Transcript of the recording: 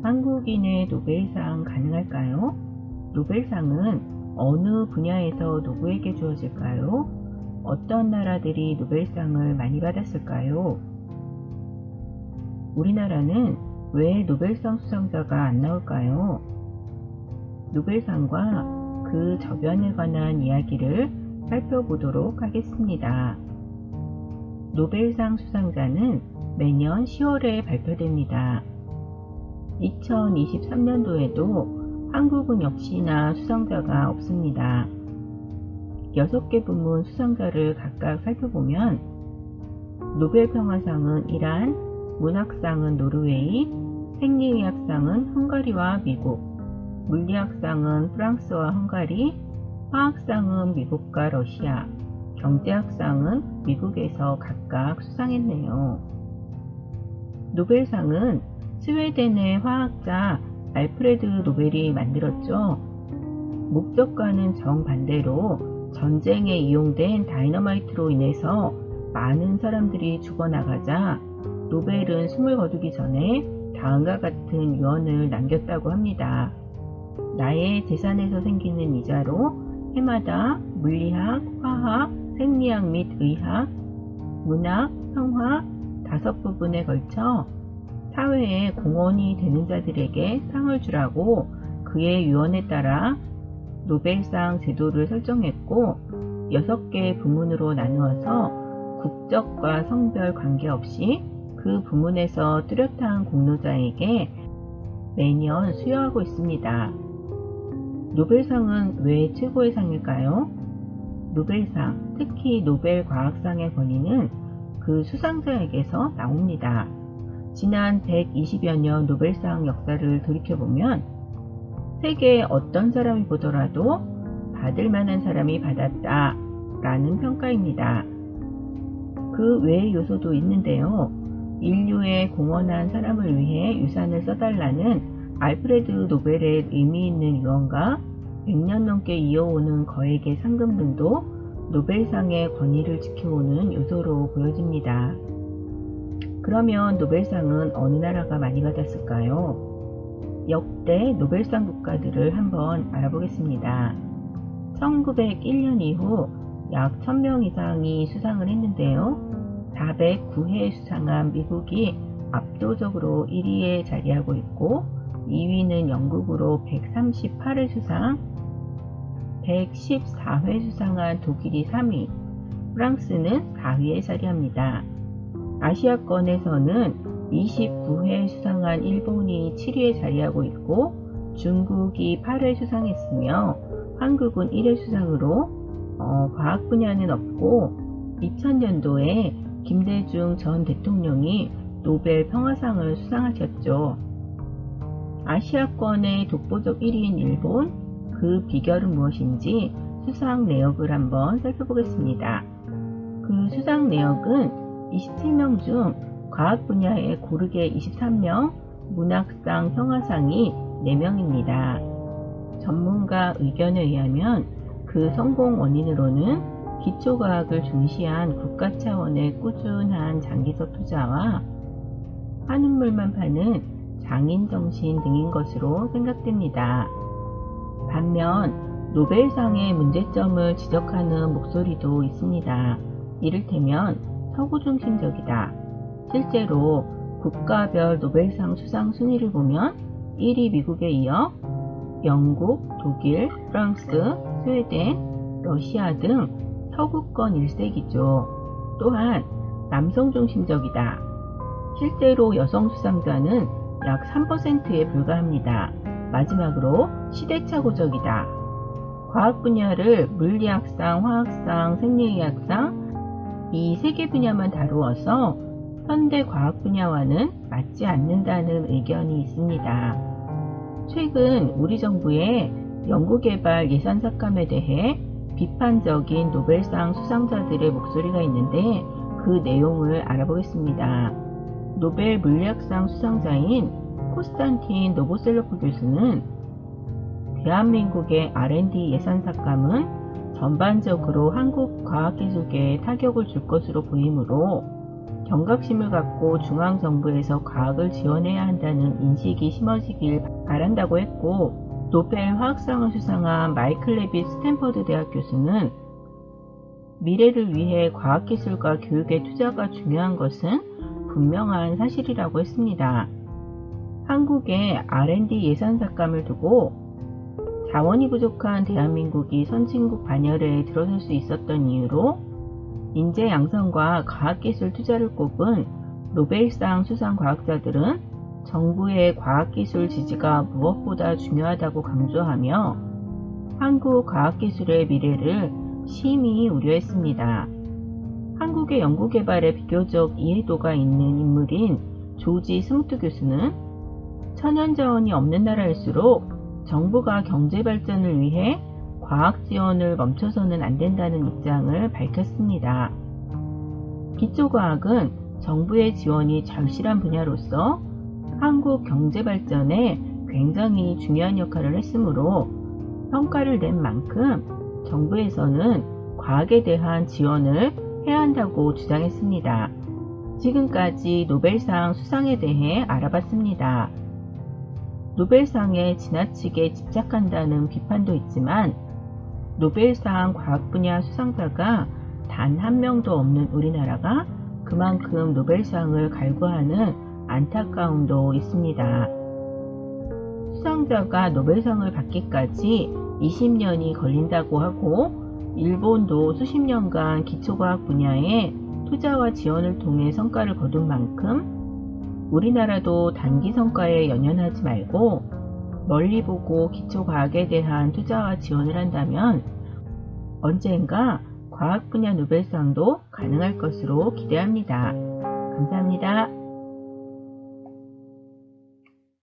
한국인의 노벨상 가능할까요? 노벨상은 어느 분야에서 누구에게 주어질까요? 어떤 나라들이 노벨상을 많이 받았을까요? 우리나라는 왜 노벨상 수상자가 안 나올까요? 노벨상과 그 저변에 관한 이야기를 살펴보도록 하겠습니다. 노벨상 수상자는 매년 10월에 발표됩니다. 2023년도에도 한국은 역시나 수상자가 없습니다. 6개 부문 수상자를 각각 살펴보면 노벨평화상은 이란, 문학상은 노르웨이, 생리의학상은 헝가리와 미국, 물리학상은 프랑스와 헝가리, 화학상은 미국과 러시아, 경제학상은 미국에서 각각 수상했네요. 노벨상은 스웨덴의 화학자 알프레드 노벨이 만들었죠. 목적과는 정반대로 전쟁에 이용된 다이너마이트로 인해서 많은 사람들이 죽어나가자 노벨은 숨을 거두기 전에 다음과 같은 유언을 남겼다고 합니다. 나의 재산에서 생기는 이자로 해마다 물리학, 화학, 생리학 및 의학, 문학, 평화 5부분에 걸쳐 사회에 공헌이 되는 자들에게 상을 주라고 그의 유언에 따라 노벨상 제도를 설정했고 6개 부문으로 나누어서 국적과 성별 관계없이 그 부문에서 뚜렷한 공로자에게 매년 수여하고 있습니다. 노벨상은 왜 최고의 상일까요? 노벨상, 특히 노벨 과학상의 권위는 그 수상자에게서 나옵니다. 지난 120여 년 노벨상 역사를 돌이켜보면 세계의 어떤 사람이 보더라도 받을 만한 사람이 받았다 라는 평가입니다. 그 외의 요소도 있는데요. 인류에 공헌한 사람을 위해 유산을 써달라는 알프레드 노벨의 의미 있는 유언과 100년 넘게 이어오는 거액의 상금 등도 노벨상의 권위를 지켜오는 요소로 보여집니다. 그러면 노벨상은 어느 나라가 많이 받았을까요? 역대 노벨상 국가들을 한번 알아보겠습니다. 1901년 이후 약 1000명 이상이 수상을 했는데요. 409회 수상한 미국이 압도적으로 1위에 자리하고 있고 2위는 영국으로 138회 수상, 114회 수상한 독일이 3위, 프랑스는 4위에 자리합니다. 아시아권에서는 29회 수상한 일본이 7위에 자리하고 있고 중국이 8회 수상했으며 한국은 1회 수상으로 과학 분야는 없고 2000년도에 김대중 전 대통령이 노벨 평화상을 수상하셨죠. 아시아권의 독보적 1위인 일본, 그 비결은 무엇인지 수상 내역을 한번 살펴보겠습니다. 그 수상 내역은 27명 중 과학 분야에 고르게 23명, 문학상, 평화상이 4명입니다. 전문가 의견에 의하면 그 성공 원인으로는 기초과학을 중시한 국가 차원의 꾸준한 장기적 투자와 한눈물만 파는 장인정신 등인 것으로 생각됩니다. 반면 노벨상의 문제점을 지적하는 목소리도 있습니다. 이를테면 서구중심적이다. 실제로 국가별 노벨상 수상 순위를 보면 1위 미국에 이어 영국, 독일, 프랑스, 스웨덴, 러시아 등 서구권 1색이죠. 또한 남성중심적이다. 실제로 여성 수상자는 약 3%에 불과합니다. 마지막으로 시대착오적이다. 과학 분야를 물리학상, 화학상, 생리의학상 이 3개 분야만 다루어서 현대 과학 분야와는 맞지 않는다는 의견이 있습니다. 최근 우리 정부의 연구개발 예산 삭감에 대해 비판적인 노벨상 수상자들의 목소리가 있는데 그 내용을 알아보겠습니다. 노벨 물리학상 수상자인 코스탄틴 노보셀로프 교수는 대한민국의 R&D 예산 삭감은 전반적으로 한국 과학기술계에 타격을 줄 것으로 보이므로 경각심을 갖고 중앙정부에서 과학을 지원해야 한다는 인식이 심어지길 바란다고 했고, 노벨 화학상을 수상한 마이클 레빗 스탠퍼드 대학 교수는 미래를 위해 과학기술과 교육의 투자가 중요한 것은 분명한 사실이라고 했습니다. 한국의 R&D 예산 삭감을 두고 자원이 부족한 대한민국이 선진국 반열에 들어설 수 있었던 이유로 인재 양성과 과학기술 투자를 꼽은 노벨상 수상 과학자들은 정부의 과학기술 지지가 무엇보다 중요하다고 강조하며 한국 과학기술의 미래를 심히 우려했습니다. 한국의 연구개발에 비교적 이해도가 있는 인물인 조지 스무트 교수는 천연자원이 없는 나라일수록 정부가 경제발전을 위해 과학 지원을 멈춰서는 안 된다는 입장을 밝혔습니다. 기초과학은 정부의 지원이 절실한 분야로서 한국 경제발전에 굉장히 중요한 역할을 했으므로 성과를 낸 만큼 정부에서는 과학에 대한 지원을 해야 한다고 주장했습니다. 지금까지 노벨상 수상에 대해 알아봤습니다. 노벨상에 지나치게 집착한다는 비판도 있지만 노벨상 과학 분야 수상자가 단 한 명도 없는 우리나라가 그만큼 노벨상을 갈구하는 안타까움도 있습니다. 수상자가 노벨상을 받기까지 20년이 걸린다고 하고 일본도 수십 년간 기초과학 분야에 투자와 지원을 통해 성과를 거둔 만큼 우리나라도 단기 성과에 연연하지 말고 멀리 보고 기초과학에 대한 투자와 지원을 한다면 언젠가 과학 분야 노벨상도 가능할 것으로 기대합니다. 감사합니다.